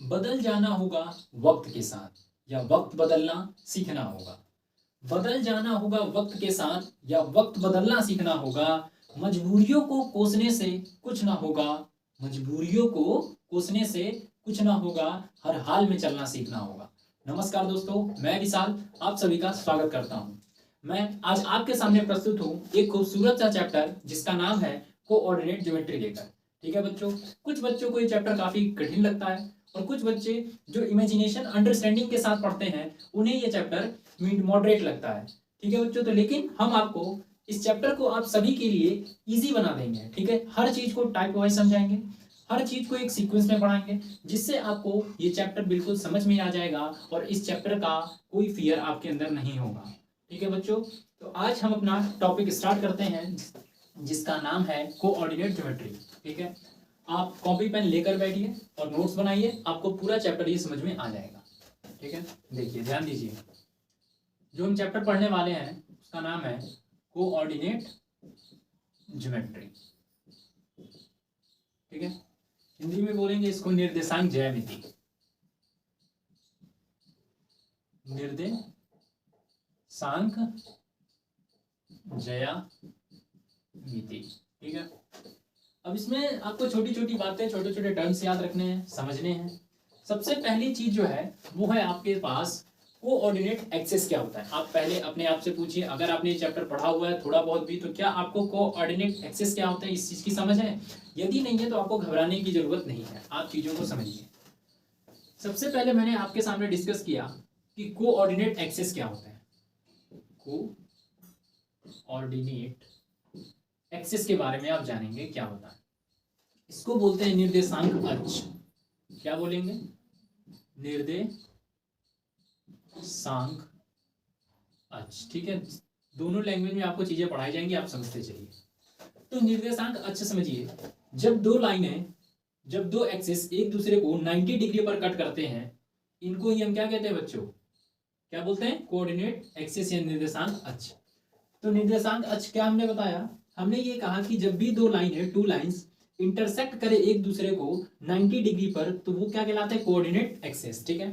बदल जाना होगा वक्त के साथ या वक्त बदलना सीखना होगा। बदल जाना होगा वक्त के साथ या वक्त बदलना सीखना होगा। मजबूरियों को कोसने से कुछ ना होगा। मजबूरियों को कोसने से कुछ ना होगा। हर हाल में चलना सीखना होगा। नमस्कार दोस्तों, मैं विशाल आप सभी का स्वागत करता हूं। मैं आज आपके सामने प्रस्तुत हूं एक खूबसूरत सा चैप्टर जिसका नाम है कोऑर्डिनेट ज्योमेट्री लेकर। ठीक है बच्चों, कुछ बच्चों को ये चैप्टर काफी कठिन लगता है और कुछ बच्चे जो इमेजिनेशन अंडरस्टैंडिंग के साथ पढ़ते हैं उन्हें ये चैप्टर मॉडरेट लगता है। ठीक है बच्चों, तो लेकिन हम आपको इस चैप्टर को आप सभी के लिए इजी बना देंगे। ठीक है, हर चीज को टाइप वाइज समझाएंगे, हर चीज को एक सीक्वेंस में पढ़ाएंगे जिससे आपको ये चैप्टर बिल्कुल समझ में आ जाएगा और इस चैप्टर का कोई फियर आपके अंदर नहीं होगा। ठीक है बच्चों, तो आज हम अपना टॉपिक स्टार्ट करते हैं जिसका नाम है कोऑर्डिनेट ज्योमेट्री। ठीक है, आप कॉपी पेन लेकर बैठिए और नोट्स बनाइए, आपको पूरा चैप्टर ये समझ में आ जाएगा। ठीक है, देखिए ध्यान दीजिए, जो हम चैप्टर पढ़ने वाले हैं उसका नाम है कोऑर्डिनेट ज्योमेट्री। ठीक है, हिंदी में बोलेंगे इसको निर्देशांक ज्यामिति। निर्देशांक ज्यामिति। ठीक है, अब इसमें आपको छोटी छोटी बातें, छोटे छोटे टर्म्स याद रखने हैं, समझने हैं। सबसे पहली चीज जो है वो है आपके पास कोऑर्डिनेट एक्सेस क्या होता है। आप पहले अपने आप से पूछिए, अगर आपने ये चैप्टर पढ़ा हुआ है थोड़ा बहुत भी, तो क्या आपको कोऑर्डिनेट एक्सेस क्या होता है इस चीज की समझ है? यदि नहीं है तो आपको घबराने की जरूरत नहीं है, आप चीजों को समझिए। सबसे पहले मैंने आपके सामने डिस्कस किया कि कोऑर्डिनेट एक्सेस क्या होता है। कोऑर्डिनेट एक्सेस के बारे में आप जानेंगे क्या होता है। इसको बोलते हैं निर्देशांक अक्ष। क्या बोलेंगे? निर्देशांक अक्ष। ठीक है, दोनों लैंग्वेज में आपको चीजें पढ़ाई जाएंगी, आप समझते चलिए। तो निर्देशांक अक्ष समझिए, जब दो लाइनें, जब दो एक्सिस एक दूसरे को 90 डिग्री पर कट करते हैं, इनको ही हम क्या कहते हैं बच्चों? क्या बोलते हैं? कोऑर्डिनेट एक्सिस या निर्देशांक अक्ष। तो निर्देशांक अक्ष क्या हमने बताया? हमने ये कहा कि जब भी दो लाइन है, टू लाइंस इंटरसेक्ट करे एक दूसरे को 90 डिग्री पर, तो वो क्या कहलाता है? Coordinate axis. ठीक है,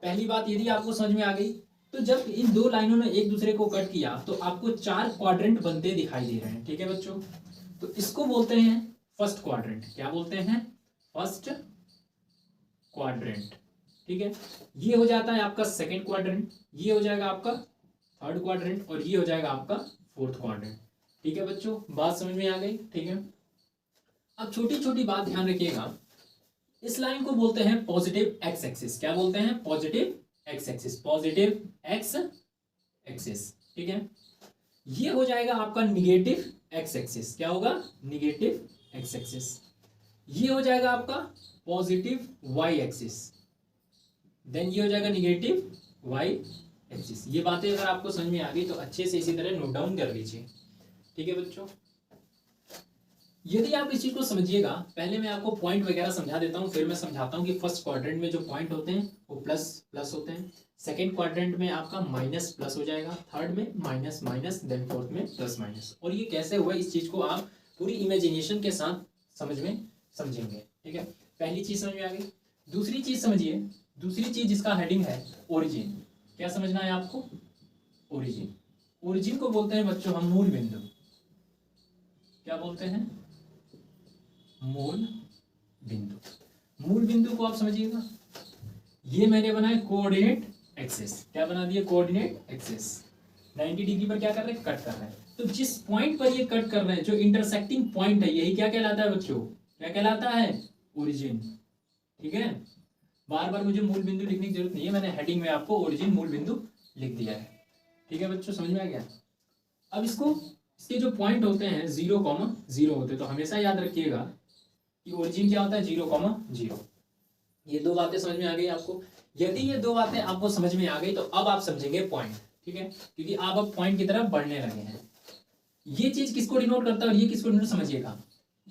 पहली बात यदि आपको समझ में आ गई, तो जब इन दो लाइनों ने एक दूसरे को कट किया तो आपको चार क्वाड्रेंट बनते दिखाई दे रहे हैं। ठीक है बच्चों, तो इसको बोलते हैं फर्स्ट क्वाड्रेंट। क्या बोलते हैं? First quadrant. ठीक है, ये हो जाता है आपका सेकंड क्वाड्रेंट, ये हो जाएगा आपका थर्ड क्वाड्रेंट और ये हो जाएगा आपका फोर्थ क्वाड्रेंट। ठीक है बच्चों, बात समझ में आ गई? ठीक है, अब छोटी छोटी बात ध्यान रखिएगा। इस लाइन को बोलते हैं पॉजिटिव एक्स एक्सिस। क्या बोलते हैं? Positive x axis. Positive x axis. ठीक है, ये हो जाएगा आपका निगेटिव एक्स एक्सिस। क्या होगा? Negative x axis. ये हो जाएगा आपका पॉजिटिव वाई एक्सिस। देन ये हो जाएगा निगेटिव वाई एक्सिस। ये बातें अगर आपको समझ में आ गई तो अच्छे से इसी तरह नोट डाउन कर लीजिए। ठीक है बच्चों, यदि आप इस चीज को समझिएगा, पहले मैं आपको पॉइंट वगैरह समझा देता हूँ, फिर मैं समझाता हूँ कि फर्स्ट क्वाड्रेंट में जो पॉइंट होते हैं वो प्लस प्लस होते हैं, सेकंड क्वाड्रेंट में आपका माइनस प्लस हो जाएगा, थर्ड में माइनस माइनस, देन फोर्थ में प्लस माइनस। और ये कैसे हुआ, इस चीज को आप पूरी इमेजिनेशन के साथ समझेंगे। ठीक है, पहली चीज समझ में आ गई। दूसरी चीज समझिए, दूसरी चीज जिसका हेडिंग है ओरिजिन। क्या समझना है आपको? ओरिजिन। ओरिजिन को बोलते हैं बच्चों हम मूल बिंदु। क्या बोलते हैं? मूल बिंदु। मूल बिंदु को आप समझिएगा, ये मैंने बनाया कोऑर्डिनेट एक्सिस। क्या बना दिया? Coordinate axis. 90 डिग्री पर क्या कर रहे हैं? कट कर रहे हैं। तो जिस पॉइंट पर ये कट कर रहे हैं, जो इंटरसेक्टिंग पॉइंट है, यही क्या कहलाता है बच्चों? क्या कहलाता है? ओरिजिन। ठीक है, बार बार मुझे मूल बिंदु लिखने की जरूरत नहीं है, मैंने हेडिंग में आपको ओरिजिन मूल बिंदु लिख दिया है। ठीक है बच्चों, समझ में आ गया? अब इसके जो पॉइंट होते हैं 0,0 होते हैं, तो हमेशा याद रखिएगा कि ओरिजिन क्या होता है? 0,0। ये दो बातें समझ में आ गई आपको? यदि ये दो बातें आपको समझ में आ गई तो अब आप समझेंगे पॉइंट। ठीक है, क्योंकि आप अब पॉइंट की तरफ बढ़ने लगे हैं। ये चीज किसको डिनोट करता है और ये किसको डिनोट, समझिएगा।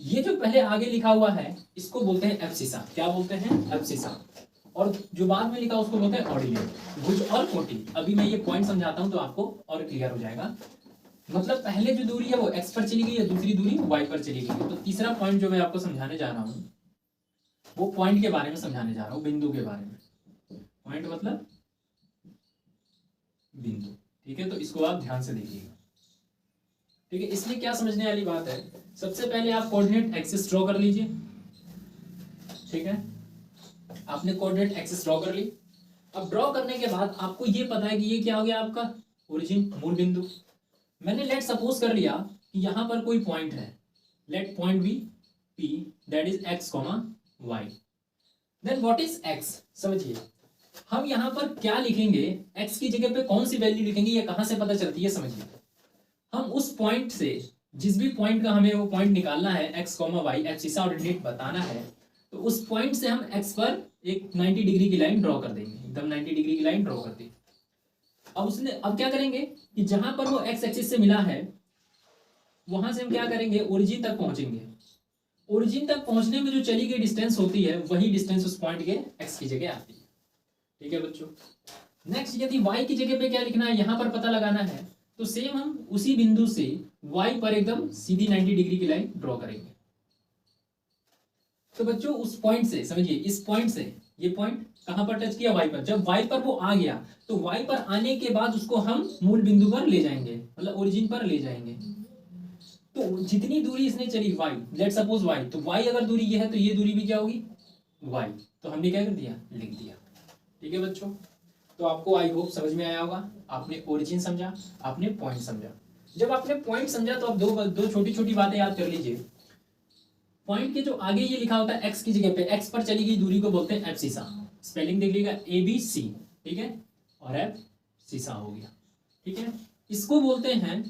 ये जो पहले आगे लिखा हुआ है इसको बोलते हैं एब्सिसा। क्या बोलते हैं? एब्सिसा। और जो बाद में लिखा उसको बोलते हैं ऑर्डिनेट। भुज और कोटि। अभी मैं ये पॉइंट समझाता हूं तो आपको और क्लियर हो जाएगा। मतलब पहले जो दूरी है वो एक्स पर चली गई है, दूसरी दूरी वाई पर चली गई है। तो तीसरा पॉइंट जो मैं आपको समझाने जा रहा हूं, वो पॉइंट के बारे में समझाने जा रहा हूँ, बिंदु के बारे में। पॉइंट मतलब बिंदु, ठीक है। तो इसको आप ध्यान से देखिएगा, ठीक है। इसमें क्या समझने वाली बात है, सबसे पहले आप कोऑर्डिनेट एक्सिस ड्रॉ कर लीजिए, ठीक है। आपने कोऑर्डिनेट एक्सिस ड्रॉ कर ली। अब ड्रॉ करने के बाद आपको ये पता है कि ये क्या हो गया आपका ओरिजिन, मूल बिंदु। मैंने लेट सपोज कर लिया कि यहां पर कोई पॉइंट है, let point B P that is x comma y. Then what is x, समझिए हम यहां पर क्या लिखेंगे, एक्स की जगह पे कौन सी वैल्यू लिखेंगे, ये कहां से पता चलती है, समझिए। हम उस पॉइंट से, जिस भी पॉइंट का हमें वो पॉइंट निकालना है, x comma y, abscissa ordinate बताना है, तो उस पॉइंट से हम एक्स पर एक 90 डिग्री की लाइन ड्रॉ कर देंगे, एकदम 90 डिग्री की लाइन ड्रॉ कर दी। अब क्या करेंगे कि जहां पर वो एक्स एक्सिस से मिला है वहां से हम क्या करेंगे, ओरिजिन तक पहुंचेंगे। ओरिजिन तक पहुंचने में जो चली गई डिस्टेंस होती है वही डिस्टेंस उस पॉइंट के एक्स की जगह आती है, ठीक है बच्चों। नेक्स्ट, यदि वाई की जगह पे क्या लिखना है, यहां पर पता लगाना है, तो सेम हम उसी बिंदु से वाई पर एकदम सीधी 90 डिग्री की लाइन ड्रॉ करेंगे। तो बच्चों उस पॉइंट से, समझिए इस पॉइंट से ये पॉइंट कहां पर टच किया, वाई पर। जब वाई पर वो आ गया तो वाई पर आने के बाद उसको हम मूल बिंदु पर ले जाएंगे, मतलब ओरिजिन पर ले जाएंगे। तो जितनी दूरी इसने चली वाई, लेट सपोज वाई, तो वाई अगर दूरी ये है तो ये दूरी भी क्या होगी, वाई। तो हमने क्या कर दिया, लिख दिया, ठीक है बच्चों। तो आपको आई होप समझ में आया होगा, आपने ओरिजिन समझा, आपने पॉइंट समझा। जब आपने पॉइंट समझा तो आप दो छोटी छोटी बातें याद कर लीजिए। पॉइंट के जो आगे ये लिखा होता है एक्स की जगह पे, एक्स पर चली गई दूरी को बोलते हैं एब्सिसा। स्पेलिंग देख लीजिएगा, ABC, ठीक है, और एब्सिसा हो गया, ठीक है। इसको बोलते हैं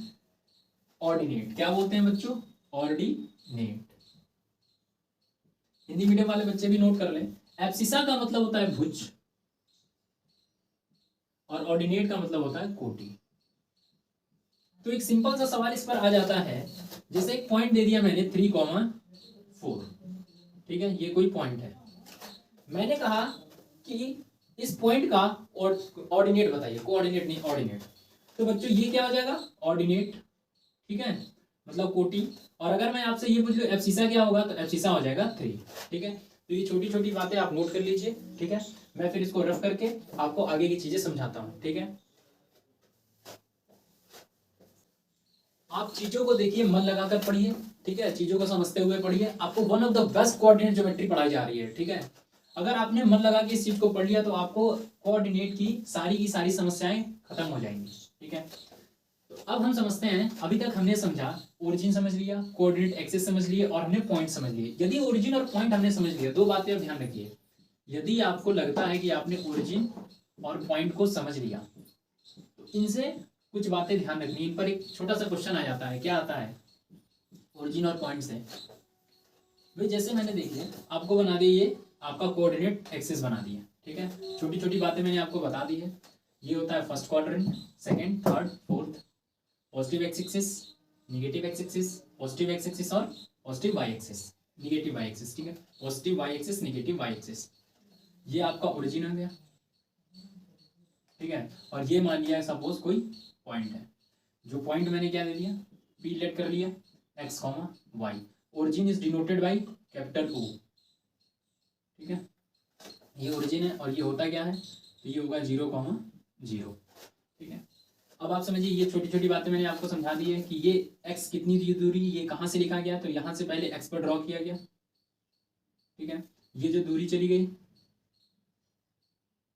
ऑर्डिनेट। क्या बोलते हैं बच्चों, ऑर्डिनेट। हिंदी मीडियम वाले बच्चे भी नोट कर लें, एब्सिसा का मतलब होता है भुज और ऑर्डिनेट का मतलब होता है कोटि। तो एक सिंपल सा सवाल इस पर आ जाता है, जैसे एक पॉइंट दे दिया मैंने 3,4, ठीक है, ये कोई पॉइंट है। मैंने कहा कि इस पॉइंट का ऑर्डिनेट बताइए, कोऑर्डिनेट नहीं ऑर्डिनेट। तो बच्चों ये क्या हो जाएगा, ऑर्डिनेट, ठीक है, मतलब कोटि। और अगर मैं आपसे ये पूछ लूं एब्सिसा क्या होगा, तो एब्सिसा हो जाएगा 3, ठीक है। तो ये छोटी छोटी बातें आप नोट कर लीजिए, ठीक है। मैं फिर इसको रफ करके आपको आगे की चीजें समझाता हूं, ठीक है। आप चीजों को देखिए, मन लगाकर पढ़िए, ठीक है, चीजों को समझते हुए पढ़िए। आपको one of the best coordinate geometry पढ़ाई जा रही है, ठीक है। अगर आपने मन लगा के इस चीज को पढ़ लिया तो आपको कोऑर्डिनेट की सारी समस्याएं खत्म हो जाएंगी, ठीक है। तो अब हम समझते हैं, अभी तक हमने समझा, ओरिजिन समझ लिया, कोऑर्डिनेट एक्सिस समझ लिए और हमने पॉइंट समझ लिए। यदि ओरिजिन और पॉइंट हमने समझ लिया, दो बातें अब ध्यान रखिए। यदि आपको लगता है कि आपने ओरिजिन और पॉइंट को समझ लिया तो इनसे कुछ बातें ध्यान रखनी। इन पर एक छोटा सा क्वेश्चन आ जाता है, क्या आता है, ओरिजिन और पॉइंट से भाई, जैसे मैंने देखिए आपको बना दिया, ये आपका कोऑर्डिनेट एक्सिस बना दिया, ठीक है। छोटी छोटी बातें मैंने आपको बता दी है। ये होता है first quadrant, second, third, fourth, positive x axis, negative x axis, positive x axis और positive y axis, negative y axis, ठीक है। Positive y axis, negative y axis, ये आपका ओरिजिन हो गया, ठीक है। और ये मान लिया सपोज कोई पॉइंट है, जो पॉइंट मैंने क्या दे दिया, पी लेट कर लिया, x comma y. Origin is denoted by capital O, ठीक है। ये ओरिजिन है और ये होता क्या है, तो ये होगा 0,0, ठीक है। अब आप समझिए, ये छोटी छोटी बातें मैंने आपको समझा दी है कि ये x कितनी दूरी, ये कहाँ से लिखा गया, तो यहाँ से पहले x पर ड्रॉ किया गया, ठीक है। ये जो दूरी चली गई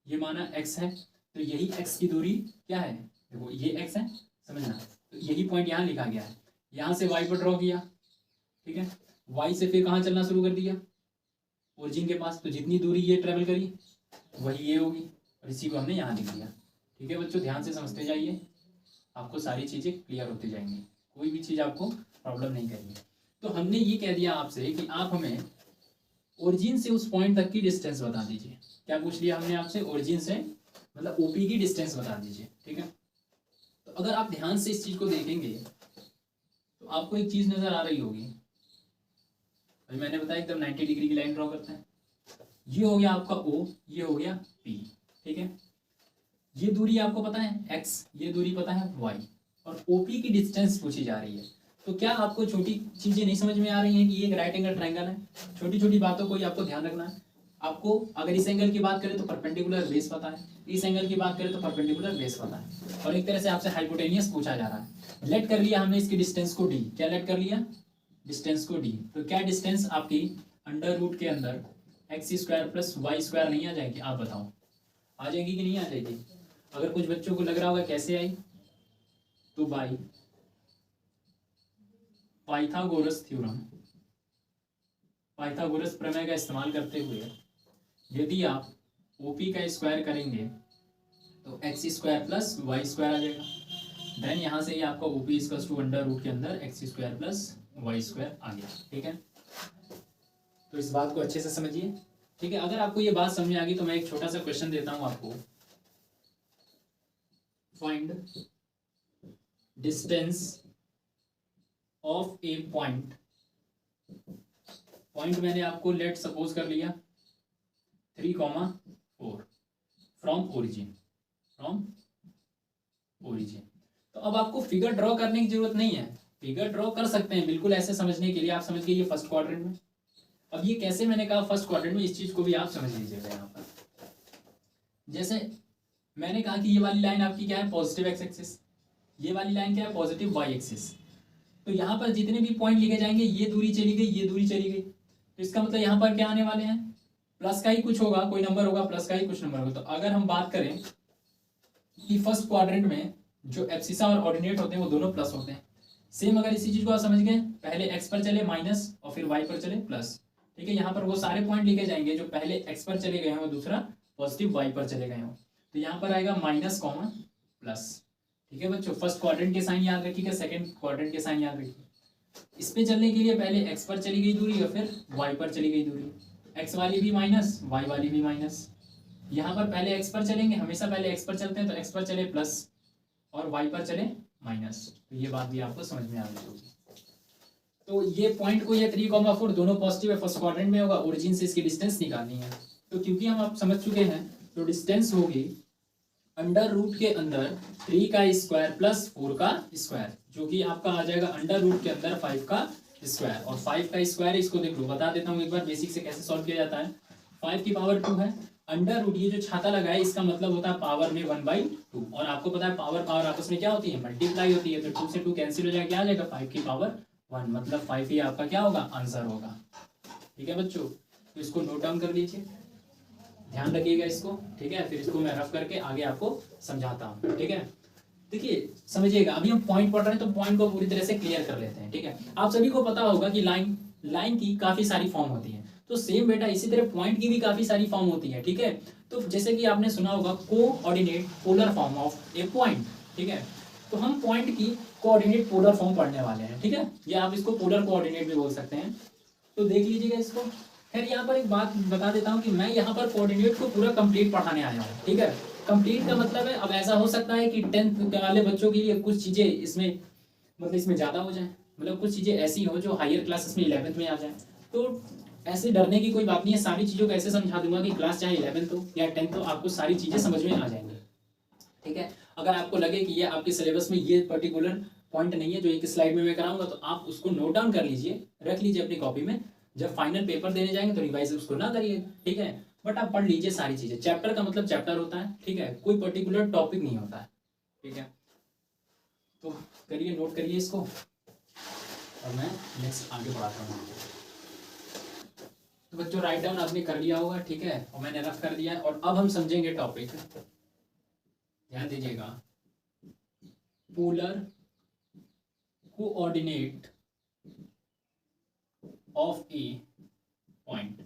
ये माना x है, तो यही x की दूरी क्या है, देखो ये x है, समझना। तो यही पॉइंट यहाँ लिखा गया है, यहाँ से y पर ड्रॉ किया, ठीक है। y से फिर कहाँ चलना शुरू कर दिया, ओरिजिन के पास। तो जितनी दूरी ये ट्रेवल करी वही ये होगी, और इसी को हमने यहाँ लिख दिया, ठीक है बच्चों। ध्यान से समझते जाइए, आपको सारी चीज़ें क्लियर होती जाएंगी, कोई भी चीज़ आपको प्रॉब्लम नहीं करेगी। तो हमने ये कह दिया आपसे कि आप हमें ओरिजिन से उस पॉइंट तक की डिस्टेंस बता दीजिए। क्या पूछ लिया हमने आपसे, ओरिजिन से मतलब OP की डिस्टेंस बता दीजिए, ठीक है। तो अगर आप ध्यान से इस चीज़ को देखेंगे तो आपको एक चीज़ नज़र आ रही होगी, भाई मैंने बताया एकदम 90 डिग्री की लाइन ड्रॉ करते हैं। ये हो गया आपका O, ये हो गया P, ठीक है। ये दूरी आपको पता है x, ये दूरी पता है y, और OP की डिस्टेंस पूछी जा रही है। तो क्या आपको छोटी चीजें नहीं समझ में आ रही हैं कि ये एक राइट एंगल ट्रायंगल है? छोटी छोटी बातों को ही आपको ध्यान रखना है। आपको अगर इस एंगल की बात करें तो परपेंडिकुलर बेस पता है, इस एंगल की बात करें तो परपेंडिकुलर बेस पता है, और एक तरह से आपसे हाइपोटेनियस पूछा जा रहा है। लेट कर लिया हमने इसकी डिस्टेंस को डी। क्या लेट कर लिया? डिस्टेंस को डी। तो क्या डिस्टेंस आपकी अंडर रूट के अंदर x square plus y square नहीं आ जाएगी? आप बताओ, आ जाएगी कि नहीं आ जाएगी? अगर कुछ बच्चों को लग रहा होगा कैसे आई, तो बाई पाइथागोरस थ्योरम, पाइथागोरस प्रमेय का इस्तेमाल करते हुए यदि आप ओपी का स्क्वायर करेंगे तो x square plus y square आ जाएगा। देन यहाँ से ही आपका OP equals to under root के अंदर x square plus y square आ गया। ठीक है, तो इस बात को अच्छे से समझिए। ठीक है, अगर आपको ये बात समझ में आ गई तो मैं एक छोटा सा क्वेश्चन देता हूं आपको। Find distance of A point. Point मैंने आपको लेट सपोज कर लिया 3,4 फ्रॉम ओरिजिन, तो अब आपको फिगर ड्रॉ करने की जरूरत नहीं है, फिगर ड्रॉ कर सकते हैं बिल्कुल ऐसे समझने के लिए। आप समझ गए ये फर्स्ट क्वाड्रेंट में। अब ये कैसे मैंने कहा फर्स्ट क्वाड्रेंट में, इस चीज को भी आप समझ लीजिएगा। यहाँ पर जैसे मैंने कहा कि ये वाली लाइन आपकी क्या है? Positive x axis. ये वाली लाइन क्या है? Positive y axis. तो यहाँ पर जितने भी पॉइंट लिखे जाएंगे, ये दूरी चली गई, ये दूरी चली गई, तो इसका मतलब यहाँ पर क्या आने वाले हैं? प्लस का ही कुछ होगा, कोई नंबर होगा, प्लस का ही कुछ नंबर होगा। तो अगर हम बात करें कि फर्स्ट क्वाड्रेंट में जो एब्सिसा और ऑर्डिनेट होते हैं वो दोनों प्लस होते हैं। सेम अगर इसी चीज को आप समझ गए, पहले एक्स पर चले माइनस और फिर वाई पर चले प्लस। ठीक है, यहाँ पर वो सारे पॉइंट लिखे जाएंगे जो पहले एक्स पर चले गए हैं और दूसरा पॉजिटिव वाई पर चले गए हो। तो यहाँ पर आएगा माइनस कॉमा प्लस। ठीक है बच्चों, फर्स्ट क्वाड्रेंट के साइन याद रखिएगा, सेकंड क्वाड्रेंट के साइन याद रखिए। इस पे चलने के लिए पहले एक्स पर चली गई दूरी और फिर वाई पर चली गई दूरी। एक्स वाली भी माइनस, वाई वाली भी माइनस। यहाँ पर पहले एक्स पर चलेंगे, हमेशा पहले एक्स पर चलते हैं, तो एक्स पर चले प्लस और वाई पर चले माइनस। तो ये बात भी आपको समझ में आ गई होगी। तो ये पॉइंट को ये 3,4 दोनों पॉजिटिव है, फर्स्ट क्वाड्रेंट में होगा, ओरिजिन से इसकी डिस्टेंस निकालनी है। तो क्योंकि हम आप समझ चुके हैं, तो डिस्टेंस होगी अंडर रूट के अंदर 3 का स्क्वायर प्लस 4 का स्क्वायर, जो कि आपका आ जाएगा अंडर रूट के अंदर 5 का स्क्वायर। और 5 का स्क्वायर इसको देख लो, बता देता हूँ एक बार बेसिक से कैसे सॉल्व किया जाता है। 5 की पावर 2 है, अंडर रूट ये जो छाता लगा है इसका मतलब होता है पावर में 1/2, और आपको पता है पावर पावर आपस में क्या होती है? मल्टीप्लाई होती है। तो 2 से 2 कैंसिल हो जाएगा, क्या आ जाएगा? 5 की पावर 1, मतलब 5 ही आपका क्या होगा? आंसर होगा। ठीक है बच्चों, तो इसको नोट डाउन कर लीजिए, ध्यान रखिएगा इसको। ठीक है, फिर इसको मैं रफ करके आगे आपको समझाता हूँ। ठीक है, देखिए समझिएगा, अभी हम पॉइंट पढ़ रहे हैं तो पॉइंट को पूरी तरह से क्लियर कर लेते हैं। ठीक है, आप सभी को पता होगा कि लाइन की काफी सारी फॉर्म होती है, तो सेम बेटा इसी तरह पॉइंट की भी काफी सारी फॉर्म होती है। ठीक है, तो जैसे कि आपने सुना होगा coordinate polar form of A point. ठीक है, तो हम पॉइंट की कोऑर्डिनेट पोलर फॉर्म पढ़ने वाले हैं। ठीक है, या आप इसको पोलर कोऑर्डिनेट भी बोल सकते हैं। तो देख लीजिएगा इसको। खैर यहाँ पर एक बात बता देता हूँ कि मैं यहाँ पर कोऑर्डिनेट को पूरा कंप्लीट पढ़ाने आया हूँ। ठीक है, कंप्लीट का मतलब है, अब ऐसा हो सकता है कि 10th वाले बच्चों के लिए कुछ चीजें इसमें मतलब इसमें ज्यादा हो जाए, मतलब कुछ चीजें ऐसी हो जो हायर क्लासेस में 11th में आ जाए। तो ऐसे डरने की कोई बात नहीं है, सारी चीजों को ऐसे समझा दूंगा कि क्लास चाहे 11th हो या 10th हो, आपको सारी चीजें समझ में आ जाएंगी। ठीक है, अगर आपको लगे कि ये आपके सिलेबस में ये पर्टिकुलर पॉइंट नहीं है जो एक स्लाइड में मैं कराऊंगा, तो आप उसको नोट डाउन कर लीजिए, रख लीजिए अपनी कॉपी में। जब फाइनल पेपर देने जाएंगे तो रिवाइज उसको ना करिए। ठीक है, बट आप पढ़ लीजिए सारी चीजें। चैप्टर का मतलब चैप्टर होता है। ठीक है, कोई पर्टिकुलर टॉपिक नहीं होता है। ठीक है, तो करिए, नोट करिए इसको, और मैं नेक्स्ट आगे बढ़ाता हूँ। तो बच्चों राइट डाउन आपने कर लिया होगा। ठीक है, और मैंने रफ कर दिया है, और अब हम समझेंगे टॉपिक। ध्यान दीजिएगा, polar coordinate of A point.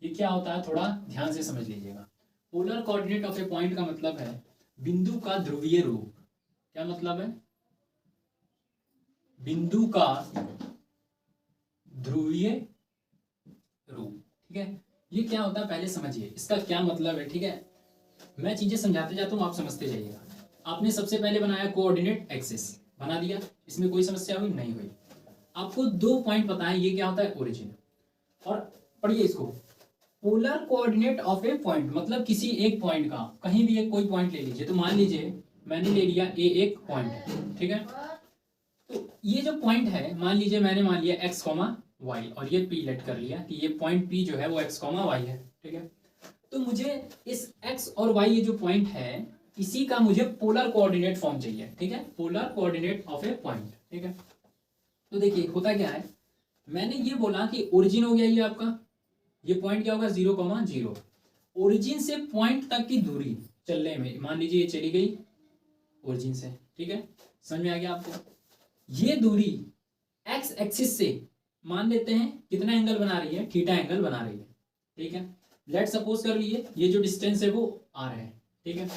ये क्या होता है, थोड़ा ध्यान से समझ लीजिएगा। Polar coordinate of A point का मतलब है बिंदु का ध्रुवीय रूप। क्या मतलब है? बिंदु का ध्रुवीय रूप। ठीक है, ये क्या होता है पहले समझिए, इसका क्या मतलब है। ठीक है, मैं चीजें समझाते जाता हूँ, आप समझते जाइएगा। आपने सबसे पहले बनाया कोऑर्डिनेट एक्सिस, बना दिया, इसमें कोई समस्या हुई नहीं हुई। आपको 2 पॉइंट पता है, ये क्या होता है? ओरिजिन। और पढ़िए इसको, polar coordinate of A point मतलब किसी एक पॉइंट का, कहीं भी एक कोई पॉइंट ले लीजिए। तो मान लीजिए मैंने ले लिया ए एक पॉइंट है। ठीक है, तो ये जो पॉइंट है, मान लीजिए मैंने मान लिया x कॉमा वाई और ये p लेट कर लिया कि ये पॉइंट p जो है वो x कॉमा वाई है, ठीक है। तो मुझे इस x और y ये जो पॉइंट है इसी का मुझे पोलर कोऑर्डिनेट फॉर्म चाहिए, ठीक है, polar coordinate of A point, ठीक है। तो देखिए होता क्या है, मैंने ये बोला कि ओरिजिन हो गया ये आपका, ये पॉइंट क्या होगा 0,0, ओरिजिन से पॉइंट तक की दूरी चलने में मान लीजिए ये चली गई ओरिजिन से, ठीक है, समझ में आ गया आपको। ये दूरी एक्स एक्सिस से मान लेते हैं कितना एंगल बना रही है, थीटा एंगल बना रही है, ठीक है। लेट सपोज कर लिए ये जो डिस्टेंस है वो आर है, ठीक है।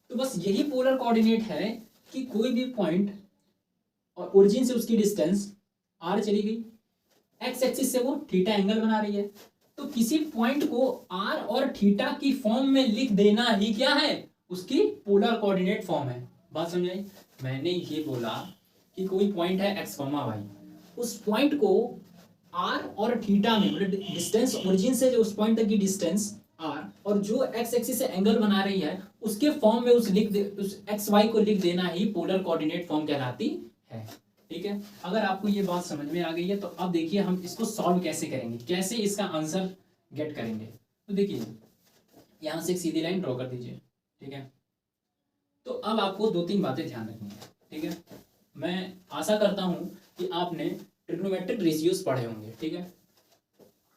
तो बस यही पोलर कोऑर्डिनेट है कि कोई भी पॉइंट और ओरिजिन से उसकी डिस्टेंस आर चली गई, एक्स एक्सिस से वो थीटा एंगल बना रही है, तो किसी पॉइंट को आर और थीटा की फॉर्म में लिख देना ही क्या है, उसकी पोलर कोऑर्डिनेट फॉर्म है। बात समझाई, मैंने ये बोला कि कोई पॉइंट है एक्स कॉमा वाई, उस पॉइंट को आर और थीटा में मतलब डिस्टेंस ओरिजिन से जो उस पॉइंट तक की डिस्टेंस आर और जो एक्स एक्सिस से एंगल बना रही है उसके फॉर्म में उस एक्स वाई को लिख देना ही पोलर कोऑर्डिनेट फॉर्म कहलाती है, ठीक है। अगर आपको ये बात समझ में आ गई है तो अब देखिए हम इसको सॉल्व कैसे करेंगे, कैसे इसका आंसर गेट करेंगे। तो देखिए यहां से एक सीधी लाइन ड्रॉ कर दीजिए, ठीक है। तो अब आपको 2-3 बातें ध्यान रखनी है, ठीक है। मैं आशा करता हूं कि आपने ट्रिग्नोमेट्रिक रेशियोज पढ़े होंगे, ठीक है।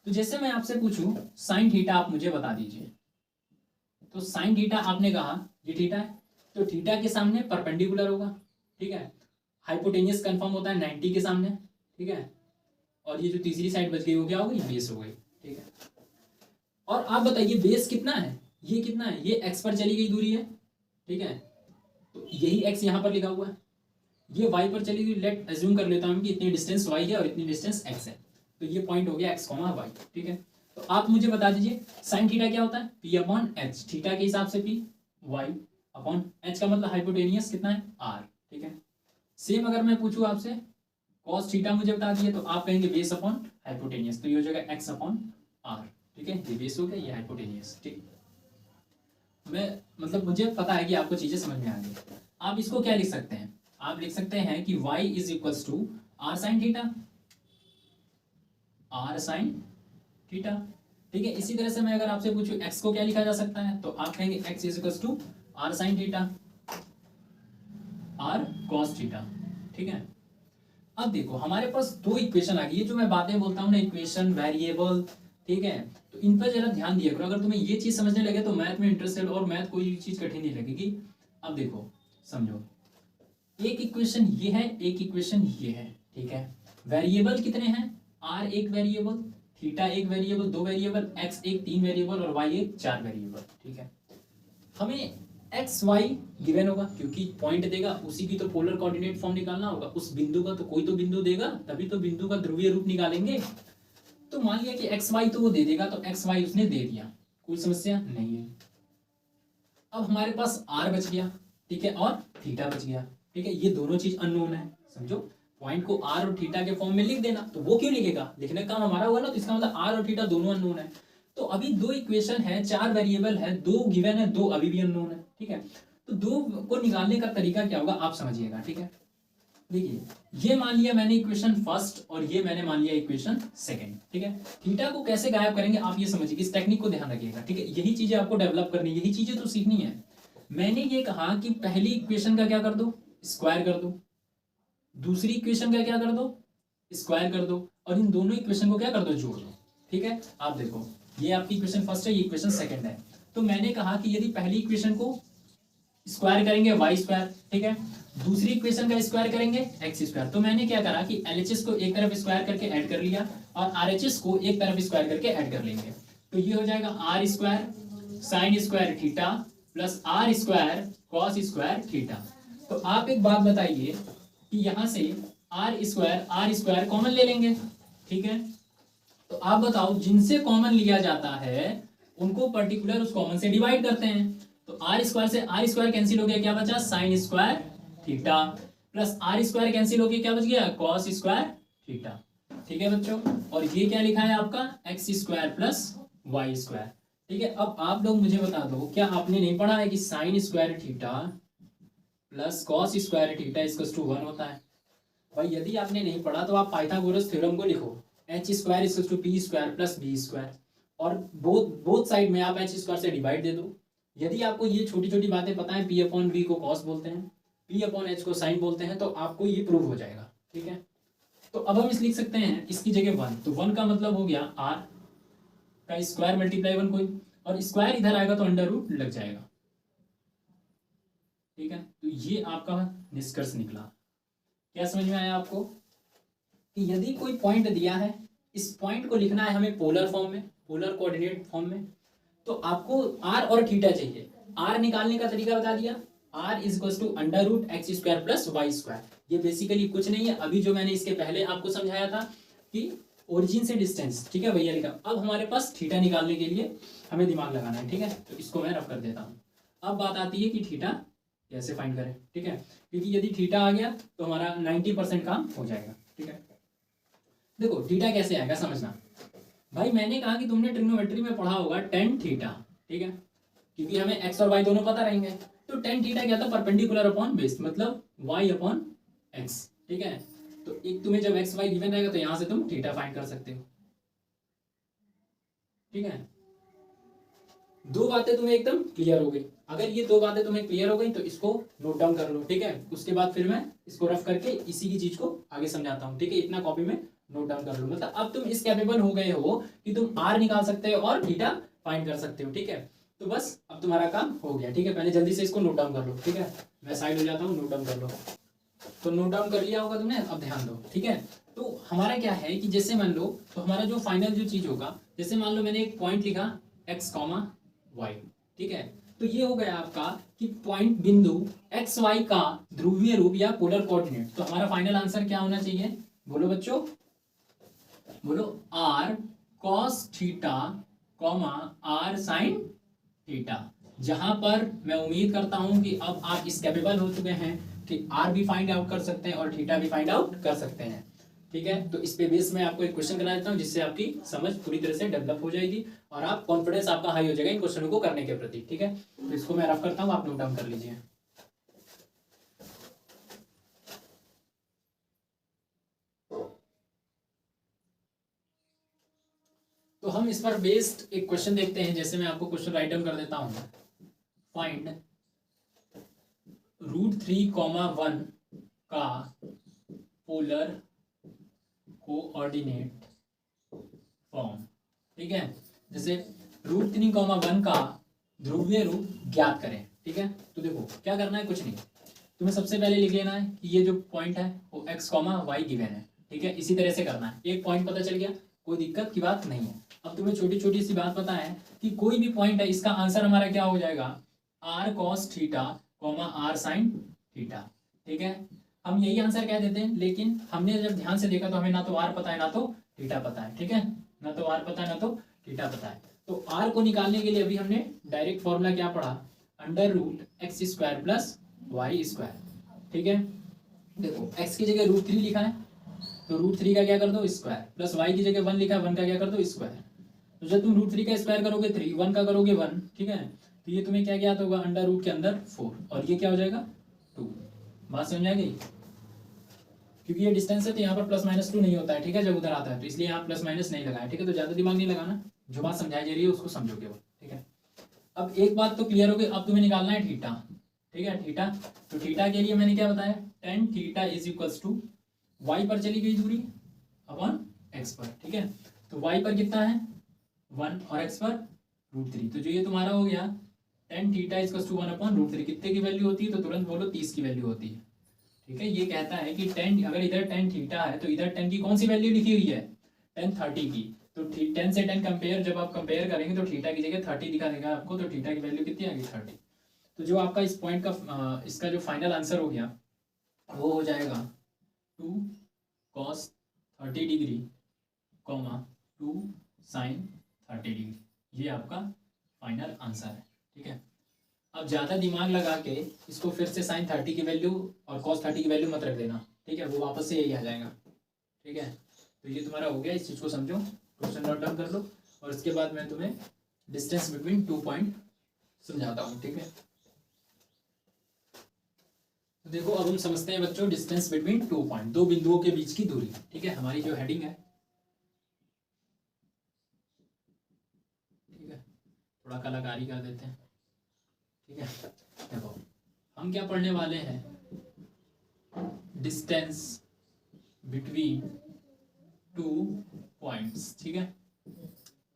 तो जैसे मैं आपसे पूछूं साइन थीटा आप मुझे बता दीजिए, तो साइन थीटा आपने कहा ये थीटा है, तो थीटा के सामने परपेंडिकुलर होगा, ठीक है। हाइपोटेनियस कंफर्म होता है 90 के सामने, ठीक है। और ये जो तीसरी साइड बच गई वो क्या हो गई, बेस हो गई, ठीक है। और आप बताइए बेस कितना है, ये कितना है, ये एक्स पर चली गई दूरी है, ठीक है। तो यही एक्स यहाँ पर लिखा हुआ है, ये वाई पर चली गई, लेट अज्यूम कर लेता हूँ कि इतनी डिस्टेंस वाई है और इतनी डिस्टेंस एक्स है, तो ये पॉइंट हो गया एक्स कॉमा वाई, ठीक है। तो आप मुझे बता दीजिए साइन थीटा क्या होता है, पी अपॉन एच, थीटा के हिसाब से पी, वाई अपॉन एच का मतलब हाइपोटेनियस कितना है आर, ठीक है। सेम अगर मैं पूछूं आपसे कॉस थीटा मुझे बता दिए तो आप कहेंगे बेस अपॉन हाइपोटेनियस, तो ये हो जाएगा एक्स अपॉन आर, ठीक है। ये बेस हो गया, ये हाइपोटेनियस, ठीक। मैं मतलब मुझे पता है कि आपको चीजें समझ में आ गई। आप इसको क्या लिख सकते हैं, आप लिख सकते हैं कि y is equals to r sine theta, r sine theta, ठीक है। इसी तरह से मैं अगर आपसे पूछूं x को क्या लिखा जा सकता है, तो आप कहेंगे x is equals to r sine theta, r cos theta, ठीक है। अब देखो हमारे पास 2 इक्वेशन आ गई, ये जो मैं बातें बोलता हूँ ना इक्वेशन वेरिएबल, ठीक है, तो इन पर जरा ध्यान दिया करो। अगर तुम्हें ये चीज समझने लगे तो मैथ में इंटरेस्टेड और मैथ कोई चीज कठिन नहीं लगेगी। अब देखो समझो, एक इक्वेशन ये है, एक इक्वेशन ये है, ठीक है। वेरिएबल कितने हैं, आर एक वेरिएबल, थीटा एक वेरिएबल, 2 वेरिएबल, एक्स एक 3 वेरिएबल और वाई एक 4 वेरिएबल, ठीक है। हमें एक्स वाई गिवन होगा क्योंकि पॉइंट देगा, उसी की तो पोलर कोऑर्डिनेट फॉर्म निकालना होगा, उस बिंदु का तो कोई तो बिंदु देगा तभी तो बिंदु का ध्रुवीय रूप निकालेंगे। तो मान लिया कि एक्स वाई तो वो दे देगा, तो एक्स वाई उसने दे दिया, कोई समस्या नहीं है। अब हमारे पास आर बच गया, ठीक है, और थीटा बच गया, ठीक है। ये दोनों चीज अननोन है, समझो पॉइंट को आर और थीटा के फॉर्म में लिख देना, तो वो क्यों लिखेगा, लिखने का काम हमारा हुआ ना, तो इसका मतलब आर और थीटा दोनों अननोन है। तो अभी 2 इक्वेशन है, 4 वेरिएबल है, 2 गिवन है, 2 अभी भी अननोन है, ठीक है। तो 2 को निकालने का तरीका क्या होगा आप समझिएगा, ठीक है। देखिए ये मान लिया मैंने इक्वेशन फर्स्ट और ये मैंने मान लिया इक्वेशन सेकंड, ठीक है। थीटा को कैसे गायब करेंगे आप ये समझिए, इस टेक्निक को ध्यान रखिएगा, ठीक है। यही चीजें आपको डेवलप करनी, यही चीजें तो सीखनी है। मैंने ये कहा कि पहली इक्वेशन का क्या कर दो, स्क्वायर कर दो, दूसरी इक्वेशन का क्या कर दो, स्क्वायर कर दो, और इन दोनों इक्वेशन को क्या कर दो, जोड़ दो, ठीक है। आप देखो ये आपकी इक्वेशन फर्स्ट है, ये इक्वेशन सेकंड है। तो मैंने कहा कि यदि पहली इक्वेशन को स्क्वायर करेंगे वाई स्क्वायर, ठीक है, दूसरी इक्वेशन का स्क्वायर करेंगे एक्स स्क्वायर, तो मैंने क्या करा कि एलएचएस को एक तरफ स्क्वायर करके ऐड कर लिया और आरएचएस को एक तरफ स्क्वायर करके ऐड कर लेंगे, तो ये हो जाएगा r square sine square theta plus r square cos square theta. तो आप एक बात बताइए कि यहां से आर स्क्वायर कॉमन ले लेंगे, ठीक है। तो आप बताओ जिनसे कॉमन लिया जाता है उनको पर्टिकुलर उस कॉमन से डिवाइड करते हैं, तो आर स्क्वायर से आर स्क्वायर कैंसिल हो गया, क्या बचा sine square theta plus r square cancel हो गया, क्या बच गया कॉस स्क्वायर थीटा, ठीक है बच्चों। और ये क्या लिखा है आपका x square plus y square, ठीक है। अब आप लोग मुझे बता दो क्या आपने नहीं पढ़ा है कि sine square theta plus cos square theta equals to 1 होता है। भाई यदि आपने नहीं पढ़ा तो आप पाइथागोरस थ्योरम को लिखो, H square equals to P square plus B square, और बोथ साइड में आप एच स्क्वायर से डिवाइड दे दो। यदि आपको ये छोटी छोटी बातें पता है, पी अपॉन बी को कॉस बोलते हैं, पी अपॉन एच को साइन बोलते हैं, तो आपको ये प्रूव हो जाएगा। ठीक है, तो अब हम इस लिख सकते हैं इसकी जगह 1, तो 1 का मतलब हो गया आर का स्क्वायर मल्टीप्लाई 1 कोई, और स्क्वायर इधर आएगा तो अंडर रूट लग जाएगा। ठीक है, तो ये आपका निष्कर्ष निकला। क्या समझ में आया आपको कि यदि कोई पॉइंट दिया है, इस पॉइंट को लिखना है हमें पोलर फॉर्म में, पोलर कोऑर्डिनेट फॉर्म में, तो आपको आर और थीटा चाहिए। आर निकालने का तरीका बता दिया, r is equal to under root x square plus y square. ये बेसिकली कुछ नहीं है, अभी जो मैंने इसके पहले आपको समझाया था कि ओरिजिन से डिस्टेंस, ठीक है भैया लिखा। अब हमारे पास थीटा निकालने के लिए हमें दिमाग लगाना है। ठीक है, तो इसको मैं रफ कर देता हूँ। अब बात आती है कि थीटा कैसे फाइंड करें। ठीक है, क्योंकि यदि थीटा आ गया तो हमारा 90% काम हो जाएगा। ठीक है, देखो थीटा कैसे आएगा समझना। भाई मैंने कहा कि तुमने ट्रिग्नोमेट्री में पढ़ा होगा टेन थीटा। ठीक है, क्योंकि हमें एक्स और वाई दोनों पता रहेंगे, तो टेन थीटा क्या था, परपेंडिकुलर अपॉन बेस, मतलब वाई अपॉन एक्स। ठीक है, तो एक तुम्हें जब एक्स वाई गिवन रहेगा तो यहां से तुम थीटा फाइंड कर सकते हो। ठीक है, दो बातें तुम्हें एकदम क्लियर हो गई। अगर ये दो बातें तुम्हें क्लियर हो गई तो इसको नोट डाउन कर लो। ठीक है, उसके बाद फिर मैं इसको रफ करके इसी की चीज को आगे समझाता हूँ। ठीक है, इतना कॉपी में नोट डाउन कर लो। मतलब अब तुम इस कैपेबल हो गए हो कि तुम आर निकाल सकते हो और थीटा फाइंड कर सकते हो। ठीक है, तो बस अब तुम्हारा काम हो गया। ठीक है, पहले जल्दी से इसको नोट डाउन कर लो। ठीक है, मैं साइड हो जाता हूँ, नोट डाउन कर लो। तो नोट डाउन कर लिया होगा तुमने, अब ध्यान दो। ठीक है, तो हमारा क्या है कि जैसे मान लो, तो हमारा जो फाइनल जो चीज होगा, जैसे मान लो मैंने एक पॉइंट लिखा एक्स कॉमा वाई। ठीक है, तो ये हो गया आपका कि पॉइंट बिंदु एक्स वाई का ध्रुवीय रूप या पोलर कोऑर्डिनेट। तो हमारा फाइनल आंसर क्या होना चाहिए, बोलो बच्चों, बोलो r cos theta comma r sine theta. जहां पर मैं उम्मीद करता हूं कि अब आप इस कैपेबल हो चुके हैं कि आर भी फाइंड आउट कर सकते हैं और थीटा भी फाइंड आउट कर सकते हैं। ठीक है, तो इस पे बेस में आपको एक क्वेश्चन करा देता हूं जिससे आपकी समझ पूरी तरह से डेवलप हो जाएगी और आप कॉन्फिडेंस आपका हाई हो जाएगा इन क्वेश्चनों को करने के प्रति। ठीक है, तो इसको मैं रफ करता हूं, आप नोट डाउन कर लीजिए। तो हम इस पर बेस्ड एक क्वेश्चन देखते हैं। जैसे मैं आपको क्वेश्चन राइट डाउन कर देता हूं, फाइंड √3,1 का पोलर कोऑर्डिनेट फॉर्म। ठीक है, जैसे √3,1 का ध्रुवीय रूप ज्ञात करें। ठीक है, तो देखो क्या करना है, कुछ नहीं, तुम्हें सबसे पहले लिख लेना है कि ये जो पॉइंट है वो एक्स कॉमा वाई गिवन है। ठीक है, इसी तरह से करना है। एक पॉइंट पता चल गया, कोई दिक्कत की बात नहीं है। अब तुम्हें छोटी छोटी सी बात पता है कि कोई भी पॉइंट है, इसका आंसर हमारा क्या हो जाएगा, r cos theta comma r sine theta. ठीक है, हम यही आंसर कह देते हैं, लेकिन हमने जब ध्यान से देखा तो हमें ना तो आर पता है ना तो थीटा पता है। ठीक है, ना तो आर पता है ना तो थीटा पता है। तो आर को निकालने के लिए अभी हमने डायरेक्ट फॉर्मूला क्या पढ़ा, under root x square plus y square. ठीक है, देखो एक्स की जगह √3 लिखा है तो √3 का क्या कर दो स्क्वायर, प्लस वाई की जगह 1 लिखा है, 1 का क्या कर दो स्क्वायर। तो जब तुम √3 का स्क्वायर करोगे 3, 1 का करोगे 1। ठीक है, तो ये तुम्हें क्या ज्ञात होगा, अंडर रूट के अंदर 4, और ये क्या हो जाएगा 2। बात समझ आ गई, क्योंकि ये डिस्टेंस है तो यहाँ पर प्लस माइनस 2 नहीं होता है। ठीक है, जब उधर आता है तो इसलिए यहाँ प्लस माइनस नहीं लगाया। ठीक है, तो ज्यादा दिमाग नहीं लगाना, जो बात समझाई जा रही है उसको समझो केवल। ठीक है, अब एक बात तो क्लियर हो गई, अब तुम्हें निकालना है थीटा। ठीक है, थीटा, तो थीटा के लिए मैंने क्या बताया, tan theta is equals to y पर चली गई दूरी अपॉन एक्स पर। ठीक है, तो वाई पर कितना है 1 और एक्स पर √3, तो जो ये तुम्हारा हो गया tan theta is equals to 1 upon √3। कितने की वैल्यू होती है, तो तुरंत बोलो 30 की वैल्यू होती है। ठीक है, ये कहता है कि tan, अगर इधर tan थीटा है तो इधर tan की कौन सी वैल्यू लिखी हुई है, tan 30 की। तो 10 से 10 कंपेयर, जब आप कंपेयर करेंगे तो थीटा की जगह 30 दिखा देगा आपको, तो थीटा की वैल्यू कितनी आ गई 30। तो जो आपका इस पॉइंट का इसका जो फाइनल आंसर हो गया वो हो जाएगा 2 cos 30 degree comma 2 sin 30 degree. ये आपका फाइनल आंसर है। ठीक है, अब ज़्यादा दिमाग लगा के इसको फिर से sin 30 की वैल्यू और cos 30 की वैल्यू मत रख देना। ठीक है, वो वापस से यही आ जाएगा। ठीक है, तो ये तुम्हारा हो गया, इस चीज़ को समझो, क्वेश्चन नोट डाउन कर लो, और इसके बाद मैं तुम्हें डिस्टेंस बिटवीन 2 पॉइंट समझाता हूँ। ठीक है, तो देखो अब हम समझते हैं बच्चों डिस्टेंस बिटवीन 2 पॉइंट, दो बिंदुओं के बीच की दूरी। ठीक है, हमारी जो हेडिंग है, ठीक है, थोड़ा कलाकारी कर देते हैं। ठीक है, देखो हम क्या पढ़ने वाले हैं, डिस्टेंस बिटवीन 2 पॉइंट्स। ठीक है,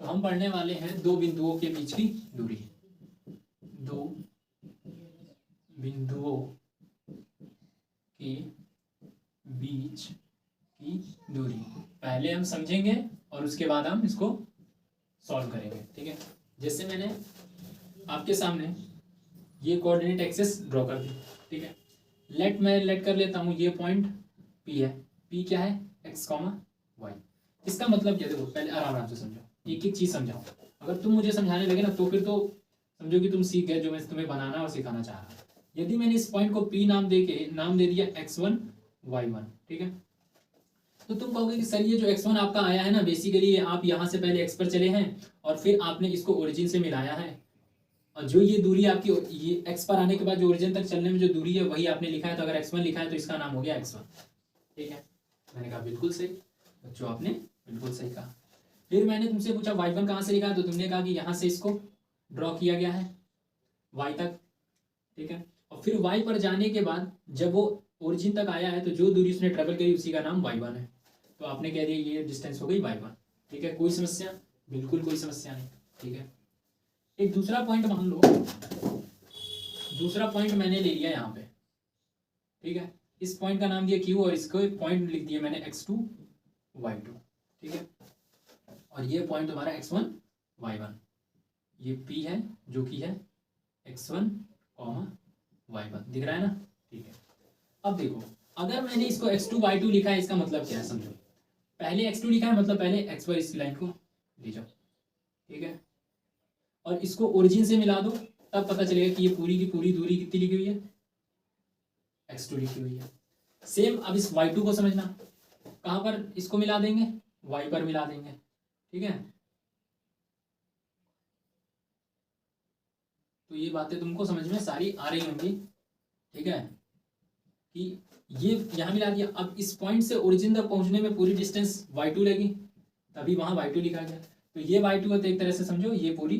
तो हम पढ़ने वाले हैं दो बिंदुओं के बीच की दूरी, दो बिंदुओं के बीच की दूरी पहले हम समझेंगे और उसके बाद हम इसको सॉल्व करेंगे। ठीक है, जैसे मैंने आपके सामने ये कोऑर्डिनेट एक्सिस ड्रॉ कर दी। ठीक है, लेट कर लेता हूँ, ये पॉइंट P है। P क्या है, x, y। इसका मतलब क्या, देखो पहले आराम से समझो, एक एक चीज समझाओ। अगर तुम मुझे समझाने लगे ना तो फिर तो समझो कि तुम सीख गए जो मैं तुम्हें बनाना और सिखाना चाह रहा। यदि मैंने इस पॉइंट को P नाम दे दिया x1 y1, ठीक है, तो तुम कहोगे कि सर ये जो x1 आपका आया है ना, बेसिकली आप यहाँ से पहले x पर चले हैं और फिर आपने इसको ओरिजिन से मिलाया है, और जो ये दूरी आपकी ये x पर आने के बाद जो ओरिजिन तक चलने में जो दूरी है वही आपने लिखा है, तो अगर x1 लिखा है तो इसका नाम हो गया x1। ठीक है, मैंने कहा बिल्कुल सही बच्चों, आपने बिल्कुल सही कहा। फिर मैंने तुमसे पूछा y1 कहाँ से लिखा है, तो तुमने कहा कि यहाँ से इसको ड्रॉ किया गया है y तक। ठीक है, और फिर y पर जाने के बाद जब वो ओरिजिन तक आया है तो जो दूरी उसने ट्रेवल करी उसी का नाम y1 है, तो आपने कह दिया ये डिस्टेंस हो गई y1। ठीक है, कोई समस्या, बिल्कुल कोई समस्या नहीं। ठीक है, एक दूसरा पॉइंट मान लो, दूसरा पॉइंट मैंने ले लिया यहाँ पे। ठीक है, इस पॉइंट का नाम दिया Q और इसको पॉइंट लिख दिया मैंने x2 y2। ठीक है, और ये पॉइंट हमारा x1 y1, ये P है जो कि है x1 y1, दिख रहा है ना। ठीक है, अब देखो अगर मैंने इसको x2 y2 लिखा है, इसका मतलब क्या है समझो, पहले x2 लिखा है मतलब पहले x पर इस लाइन को ले जाओ। ठीक है, और इसको ओरिजिन से मिला दो, तब पता चलेगा कि ये पूरी की पूरी दूरी कितनी लिखी हुई है, x2 लिखी हुई है। सेम अब इस y2 को समझना, कहाँ पर इसको मिला देंगे, y पर मिला देंगे। ठीक है, तो ये बातें तुमको समझ में सारी आ रही होंगी। ठीक है, कि ये यहाँ मिला दिया, अब इस पॉइंट से ओरिजिन तक पहुंचने में पूरी डिस्टेंस y2 लगी, तभी वहां y2 लिखा गया। तो ये y2 को तो एक तरह से समझो ये पूरी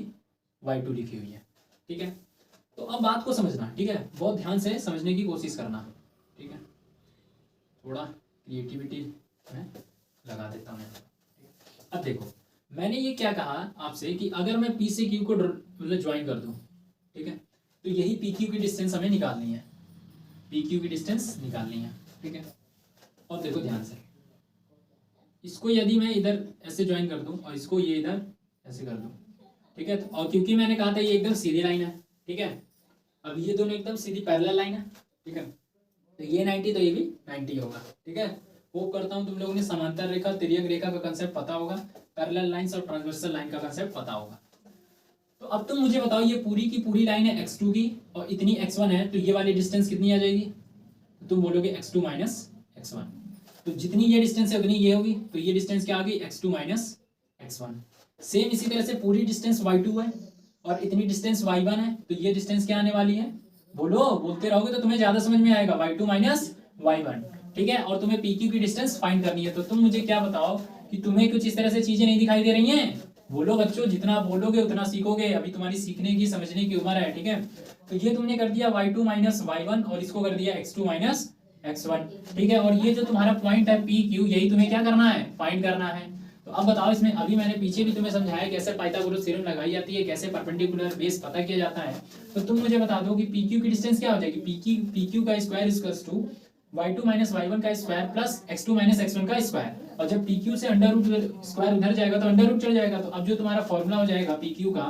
y2 लिखी हुई है। ठीक है, तो अब बात को समझना। ठीक है, बहुत ध्यान से समझने की कोशिश करना। ठीक है, थोड़ा क्रिएटिविटी में लगा देता हूँ। अब देखो मैंने ये क्या कहा आपसे कि अगर मैं P से Q को मतलब ज्वाइन कर दूं, ठीक है, तो यही PQ की डिस्टेंस हमें निकालनी है, PQ की डिस्टेंस निकालनी है। ठीक है, और देखो ध्यान से, इसको यदि मैं इधर ऐसे ज्वाइन कर दूं और इसको ये इधर ऐसे कर दूं, ठीक है, और क्योंकि मैंने कहा था ये एकदम सीधी लाइन है। ठीक है, अब ये दोनों एकदम सीधी पैरेलल लाइन है। ठीक है, तो ये 90 तो ये भी 90 होगा। ठीक है, होप करता हूँ तुम लोगों ने समांतर रेखा तिर्यक रेखा का कंसेप्ट पता होगा, पैरेलल लाइंस और ट्रांसवर्सल लाइन का कंसेप्ट पता होगा। तो अब तुम मुझे बताओ ये पूरी की पूरी लाइन है x2 की और इतनी x1 है, तो ये वाली डिस्टेंस कितनी आ जाएगी, तो तुम बोलोगे x2 माइनस x1। तो जितनी ये डिस्टेंस है उतनी ये होगी, तो ये डिस्टेंस क्या आ गई, x2 माइनस x1। सेम इसी तरह से पूरी डिस्टेंस y2 है और इतनी डिस्टेंस y1 है, तो ये डिस्टेंस क्या आने वाली है, बोलो, बोलते रहोगे तो तुम्हें ज्यादा समझ में आएगा, y2 माइनस y1। ठीक है, और तुम्हें PQ की डिस्टेंस फाइंड करनी है। तो तुम मुझे क्या बताओ कि तुम्हें कुछ इस तरह से चीजें नहीं दिखाई दे रही हैं, बोलो बच्चों, जितना आप बोलोगे उतना सीखोगे, अभी तुम्हारी सीखने की समझने की उम्र है। ठीक है, तो ये तुमने कर दिया y2 माइनस y1 और इसको कर दिया x2 माइनस x1। ठीक है, और ये जो तुम्हारा पॉइंट है PQ, यही तुम्हें क्या करना है, फाइंड करना है। तो अब बताओ इसमें, अभी मैंने पीछे भी तुम्हें समझाया कैसे पाइथागोरस थ्योरम लगाई जाती है, कैसे परपेंडिकुलर बेस पता किया जाता है। तो तुम मुझे बता दो कि PQ की डिस्टेंस क्या हो जाएगी, PQ का square equals to y2 minus y1 का square plus x2 minus x1 का स्क्वायर, और जब PQ से अंडर रूट स्क्वायर उधर जाएगा तो अंडर रूट चढ़ जाएगा। तो अब जो तुम्हारा फॉर्मूला हो जाएगा PQ का,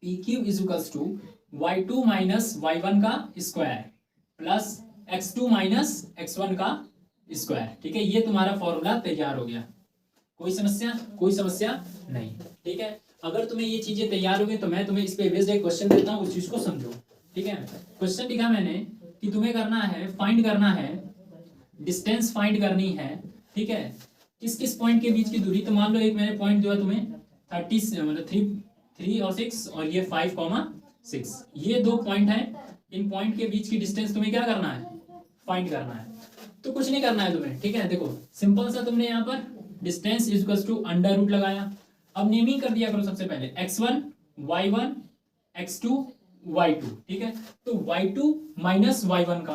PQ is equals to y2 minus y1 का square plus x2 minus x1 का स्क्वायर। ठीक है, ये तुम्हारा फॉर्मूला तैयार हो गया। कोई समस्या, कोई समस्या नहीं। ठीक है, अगर तुम्हें ये चीजें तैयार हो गई तो मैं तुम्हें इस पे बेस्ड एक क्वेश्चन देता हूँ, उस चीज को समझो। ठीक है, क्वेश्चन लिखा मैंने कि तुम्हें करना है, फाइंड करना है, डिस्टेंस फाइंड करनी है। ठीक है, किस किस पॉइंट के बीच की दूरी। तो मान लो एक मैंने पॉइंट जो है तुम्हें 30 मतलब 3 और 6 और ये 5, 6। ये दो पॉइंट हैं, इन पॉइंट के बीच की डिस्टेंस तुम्हें क्या करना है, फाइंड करना है। तो कुछ नहीं करना है तुम्हें, ठीक है। देखो सिंपल सा तुमने यहाँ पर distance is equal to under root लगाया। अब नेमिंग कर दिया करो सबसे पहले x1 y1 x2 y2, ठीक है। तो y2 माइनस y1 का,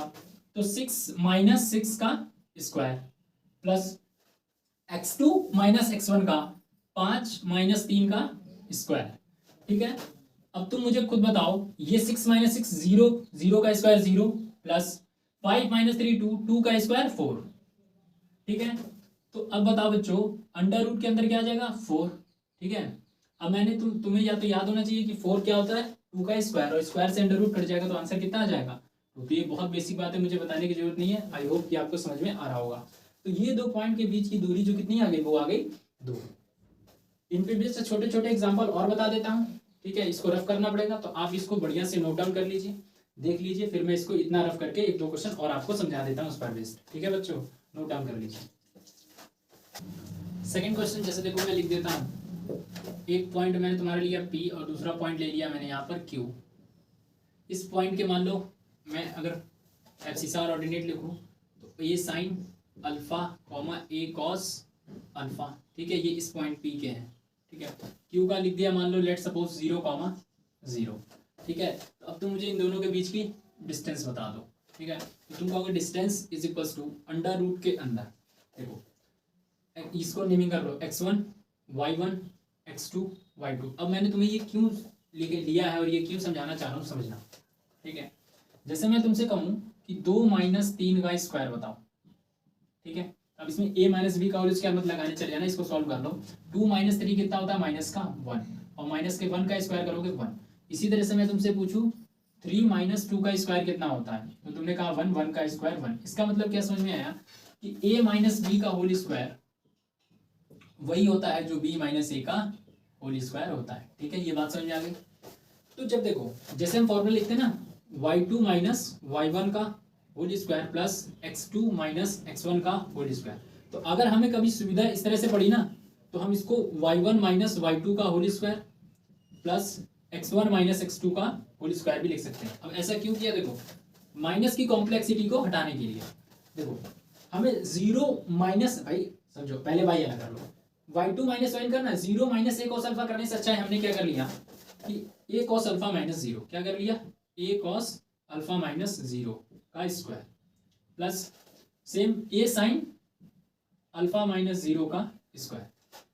तो 6 माइनस 6 का square plus x2 minus x1 का 5 माइनस 3 का स्क्वायर, ठीक है। अब तुम मुझे खुद बताओ, ये 6 माइनस 6 0, 0 का स्क्वायर 0 प्लस 5 माइनस 3 2, 2 का स्क्वायर 4, ठीक है। तो अब बताओ बच्चों, अंडर रूट के अंदर क्या आ जाएगा 4, ठीक है। अब मैंने तुम्हें या तो याद होना चाहिए कि 4 क्या होता है 2 का स्क्वायर, और स्क्वायर से अंडर रूट कट जाएगा तो आंसर कितना आ जाएगा 2। तो ये बहुत बेसिक बात है, मुझे बताने की जरूरत नहीं है। आई होप कि आपको समझ में आ रहा होगा। तो ये दो पॉइंट के बीच की दूरी जो कितनी आ गई, वो आ गई 2। इन पे भी छोटे छोटे एग्जाम्पल और बता देता हूँ, ठीक है। इसको रफ करना पड़ेगा, तो आप इसको बढ़िया से नोट डाउन कर लीजिए, देख लीजिए, फिर मैं इसको इतना रफ करके एक दो क्वेश्चन और आपको समझा देता हूँ उस पर बेस्ड, ठीक है बच्चों। नोट डाउन कर लीजिए। सेकंड क्वेश्चन जैसे देखो मैं लिख देता हूँ, एक पॉइंट मैंने तुम्हारे लिया P और दूसरा पॉइंट ले लिया मैंने यहाँ पर Q। इस पॉइंट के मान लो मैं अगर एब्सिसा और ऑर्डिनेट लिखूँ तो A sine alpha comma A cos alpha, ठीक है। ये इस पॉइंट P के हैं, ठीक है। Q का लिख दिया मान लो लेट सपोज 0 कॉमा 0, ठीक है। तो अब तुम मुझे इन दोनों के बीच की डिस्टेंस बता दो, ठीक है। तो तुम कहोगे distance is equals to under root के अंदर, देखो इसको नेमिंग कर लो x1 y1 x2 y2। अब मैंने तुम्हें ये क्यों लिया है और ये क्यों समझाना चाह रहा हूँ समझना, ठीक है। जैसे मैं तुमसे कहूँ कि 2 माइनस 3 का स्क्वायर बताओ, ठीक है। अब इसमें a माइनस बी का होल स्क्वायर मत लगाने, चले जाना, इसको सॉल्व कर लो। 2 माइनस 3 कितना होता है माइनस का 1, और माइनस के 1 का स्क्वायर करोगे 1। इसी तरह से मैं तुमसे पूछूं 3 माइनस 2 का स्क्वायर कितना होता है, तो तुमने कहा 1, 1 का स्क्वायर 1। इसका मतलब क्या समझ में आया कि a माइनस बी का होल स्क्वायर वही होता है जो b माइनस ए का होल स्क्वायर होता है, ठीक है। ये बात समझ में आ गई। तो जब देखो जैसे हम फॉर्मूला लिखते हैं ना, y2 माइनस y1 का whole square plus x2 minus x1 का होल स्क्वायर। तो अगर हमें कभी सुविधा इस तरह से पड़ी ना, तो हम इसको y1 माइनस y2 का whole square plus x1 minus x2 का होल स्क्वायर भी लिख सकते हैं। अब ऐसा क्यों किया, देखो माइनस की कॉम्प्लेक्सिटी को हटाने के लिए। देखो हमें 0 माइनस, भाई समझो पहले y अलग कर लो, y2 माइनस y करना, 0 माइनस a cos अल्फा करने से अच्छा है हमने क्या कर लिया कि a cos अल्फा माइनस 0, क्या कर लिया a cos अल्फा माइनस 0 का square plus same a sine alpha minus 0 का स्क्वायर,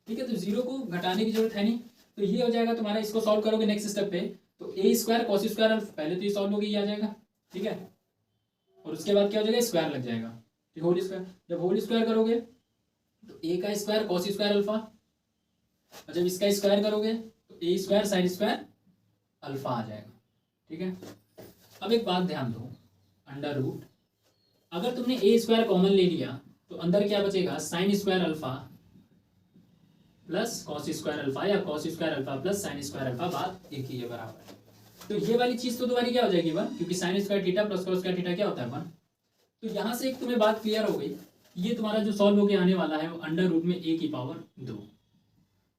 ठीक है। तो 0 को घटाने की जरूरत है नहीं, तो ये हो जाएगा तुम्हारा। इसको सॉल्व करोगे नेक्स्ट स्टेप पे, तो a square cos square alpha, पहले तो ये सॉल्व होगी, ये आ जाएगा, ठीक है। और उसके बाद क्या हो जाएगा स्क्वायर लग जाएगा, ठीक, होल स्क्वायर। जब होल स्क्वायर करोगे तो a का स्क्वायर कॉस स्क्वायर अल्फा, और जब इसका स्क्वायर करोगे तो a square sine square alpha आ जाएगा, ठीक है। अब एक बात ध्यान दो, अंडर रूट अगर तुमने a स्क्वायर कॉमन ले लिया तो अंदर क्या बचेगा sine square alpha plus cos square alpha, या cos square alpha plus sine square alpha, बात एक ही है, बराबर है। तो ये वाली चीज तो तुम्हारी क्या हो जाएगी 1, क्योंकि sign square theta plus cos square theta क्या होता है 1। तो यहाँ से एक तुम्हें बात क्लियर हो गई, ये तुम्हारा जो सॉल्व होके आने वाला है वो अंडर रूट में a की पावर 2,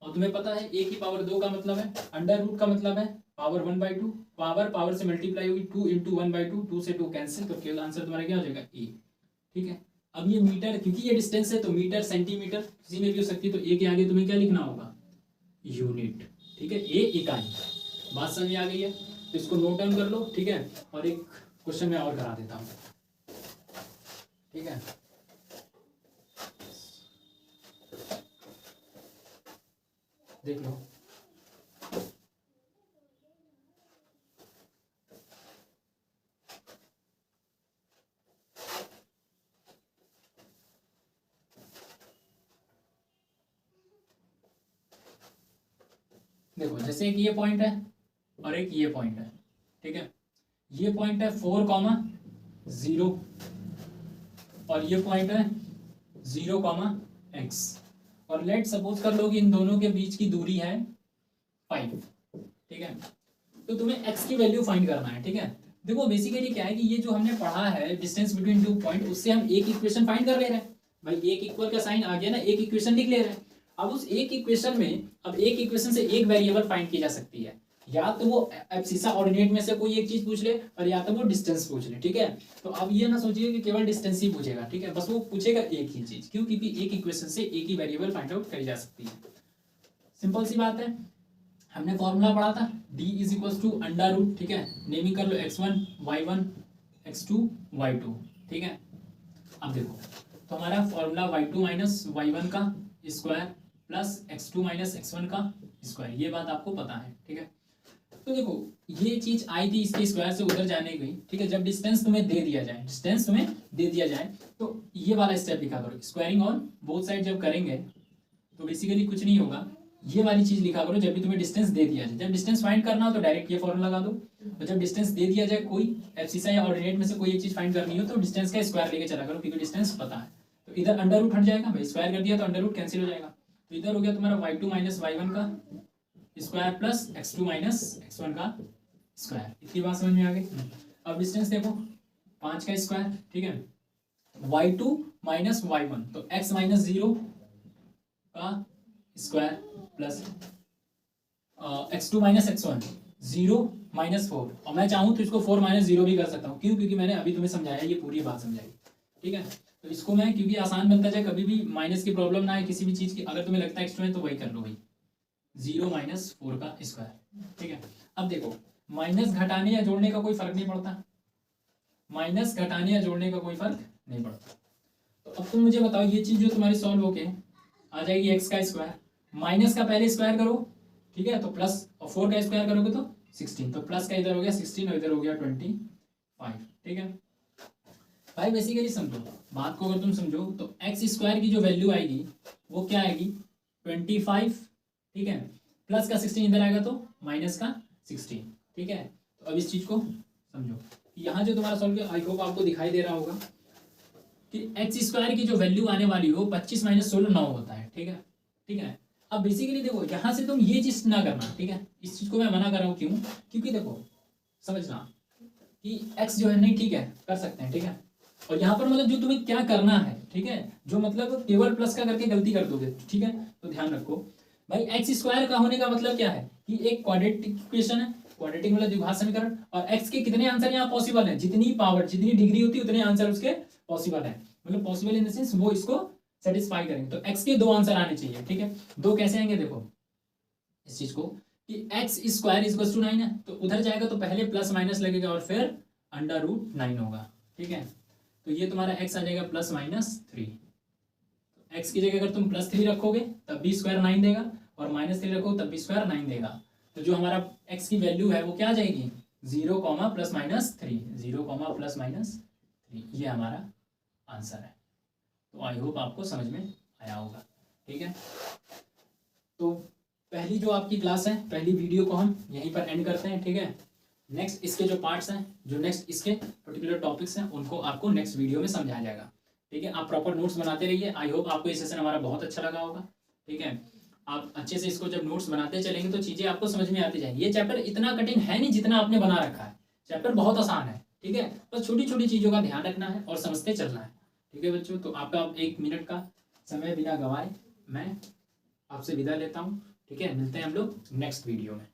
और तुम्हें पता है a की पावर 2 का मतलब है अंडर रूट का मतलब है पावर 1/2, पावर से मल्टीप्लाई होगी 2 इंटू 1/2, 2 से 2 कैंसिल, तो केवल आंसर तुम्हारा क्या हो जाएगा a, ठीक है। अब ये मीटर, क्योंकि ये डिस्टेंस है तो मीटर सेंटीमीटर किसी में भी हो सकती है, तो a के आगे तुम्हें क्या लिखना होगा यूनिट, ठीक है, a इकाई। बात समझ में आ गई है, तो इसको नोट डाउन कर लो, ठीक है। और एक क्वेश्चन मैं और करा देता हूँ, ठीक है। देख लो देखो जैसे एक ये पॉइंट है और एक ये पॉइंट है, ठीक है। ये पॉइंट है 4,0 और ये पॉइंट है 0,x, और लेट सपोज कर लो कि इन दोनों के बीच की दूरी है 5, ठीक है। तो तुम्हें x की वैल्यू फाइंड करना है, ठीक है। देखो बेसिकली क्या है कि ये जो हमने पढ़ा है डिस्टेंस बिटवीन 2 पॉइंट, उससे हम एक इक्वेशन फाइंड कर ले रहे हैं। भाई एक इक्वल का साइन आ गया ना, एक इक्वेशन लिख ले रहे हैं। अब उस एक इक्वेशन में, अब एक इक्वेशन से एक वेरिएबल फाइंड की जा सकती है। या तो वो एब्सिसा ऑर्डिनेट में से कोई एक चीज पूछ ले और या तो वो डिस्टेंस पूछ ले, ठीक है। तो अब ये ना सोचिए कि केवल डिस्टेंस ही पूछेगा, ठीक है, बस वो पूछेगा एक ही चीज, क्यों, क्योंकि एक इक्वेशन से एक ही वेरिएबल फाइंड आउट करी जा सकती है। सिंपल सी बात है, हमने फॉर्मूला पढ़ा था d is equal to under root, ठीक है, नेमिंग कर लो x1 y1 x2 y2, ठीक है। अब देखो तो हमारा फॉर्मूला y2 माइनस y1 का square plus x2 minus x1 का स्क्वायर, ये बात आपको पता है, ठीक है। तो देखो ये चीज आई थी इसके स्क्वायर से उधर जाने की, ठीक है। जब डिस्टेंस तुम्हें दे दिया जाए, डिस्टेंस तुम्हें दे दिया जाए तो ये वाला स्टेप लिखा करो, स्क्वायरिंग ऑन बोथ साइड जब करेंगे तो बेसिकली कुछ नहीं होगा, ये वाली चीज लिखा करो जब भी तुम्हें डिस्टेंस दे दिया जाए। जब डिस्टेंस फाइंड करना हो तो डायरेक्ट ये फॉर्मूला लगा दो, और जब डिस्टेंस दे दिया जाए कोई एब्सिसा या ऑर्डिनेट में से कोई एक चीज फाइंड करनी हो तो डिस्टेंस का स्क्वायर लेके चला करो, क्योंकि डिस्टेंस पता है। तो इधर अंडर रूट हट जाएगा, भाई स्क्वायर कर दिया तो अंडर रूट कैंसिल हो जाएगा, तो इधर हो गया तुम्हारा y2 माइनस y1 का square plus x2 minus x1 का स्क्वायर। इतनी बात समझ में आ गई। अब डिस्टेंस देखो 5 का स्क्वायर, ठीक है, y2 माइनस y1 तो x माइनस 0 का square plus x2 minus x1 0 minus 4, और मैं चाहूँ तो इसको 4 माइनस 0 भी कर सकता हूँ, क्यों, क्योंकि मैंने अभी तुम्हें समझाया, ये पूरी बात समझाई, ठीक है। तो इसको मैं, क्योंकि आसान बनता जाए, कभी भी माइनस की प्रॉब्लम ना है किसी भी चीज़ की, अगर तुम्हें लगता है x2 है तो वही कर लो भाई, 0 माइनस 4 का स्क्वायर, ठीक है। अब देखो माइनस घटाने या जोड़ने का कोई फर्क नहीं पड़ता, माइनस घटाने या जोड़ने का कोई फर्क नहीं पड़ता। तो अब तुम मुझे बताओ ये चीज जो तुम्हारी सॉल्व होके आ जाएगी x का स्क्वायर, माइनस का पहले स्क्वायर करो, ठीक है, तो प्लस, और 4 का स्क्वायर करोगे तो 16, तो प्लस का इधर हो गया 16 और इधर हो गया 25, ठीक है भाई। बेसिकली समझो बात को, अगर तुम समझो तो एक्स स्क्वायर की जो वैल्यू आएगी वो क्या आएगी 25, ठीक है, प्लस का 16 इधर आएगा तो माइनस का 16, ठीक है। तो अब इस चीज को समझो, यहाँ जो तुम्हारा सॉल्व किया, आई होप आपको दिखाई दे रहा होगा कि एक्स स्क्वायर की जो वैल्यू आने वाली हो 25 माइनस 16 9 होता है, ठीक है, ठीक है। अब बेसिकली देखो यहाँ से तुम ये चीज ना करना, ठीक है, इस चीज को मैं मना कर रहा हूँ, क्यों, क्योंकि देखो समझना कि x जो है नहीं, ठीक है, कर सकते हैं, ठीक है, और यहाँ पर मतलब जो तुम्हें क्या करना है, ठीक है, जो मतलब केवल प्लस का करके गलती कर दोगे, ठीक है, तो ध्यान रखो भाई एक्स स्क्वायर का होने का मतलब क्या है कि एक क्वाड्रेटिक इक्वेशन है, क्वाड्रेटिक मतलब द्विघात समीकरण, और x के कितने आंसर यहाँ पॉसिबल है, जितनी पावर जितनी डिग्री होती है उतने आंसर उसके पॉसिबल है, मतलब पॉसिबल इन द सेंस वो इसको सेटिस्फाई करेंगे। तो x के 2 आंसर आने चाहिए, ठीक है, 2 कैसे आएंगे, देखो इस चीज को कि एक्स स्क्वायर इज टू 9 है, तो उधर जाएगा तो पहले प्लस माइनस लगेगा और फिर अंडर रूट 9 होगा, ठीक है। तो ये तुम्हारा x आ जाएगा प्लस माइनस 3, x की जगह अगर तुम प्लस 3 रखोगे तब भी स्क्वायर 9 देगा, और माइनस 3 रखो तब भी स्क्वायर 9 देगा। तो जो हमारा x की वैल्यू है वो क्या आ जाएगी 0 प्लस माइनस 3, 0 प्लस माइनस 3, ये हमारा आंसर है। तो आई होप आपको समझ में आया होगा, ठीक है। तो पहली जो आपकी क्लास है, पहली वीडियो को हम यहीं पर एंड करते हैं, ठीक है। नेक्स्ट इसके जो पार्ट्स हैं, जो नेक्स्ट इसके पर्टिकुलर टॉपिक्स हैं, उनको आपको नेक्स्ट वीडियो में समझाया जाएगा, ठीक है। आप प्रॉपर नोट्स बनाते रहिए। आई होप आपको ये सेशन हमारा बहुत अच्छा लगा होगा, ठीक है। आप अच्छे से इसको जब नोट्स बनाते चलेंगे तो चीज़ें आपको समझ में आती जाएंगी। ये चैप्टर इतना कठिन है नहीं जितना आपने बना रखा है, चैप्टर बहुत आसान है, ठीक है, बस छोटी छोटी चीज़ों का ध्यान रखना है और समझते चलना है, ठीक है बच्चों। तो आपका 1 मिनट का समय बिना गवाए मैं आपसे विदा लेता हूँ, ठीक है। मिलते हैं हम लोग नेक्स्ट वीडियो में।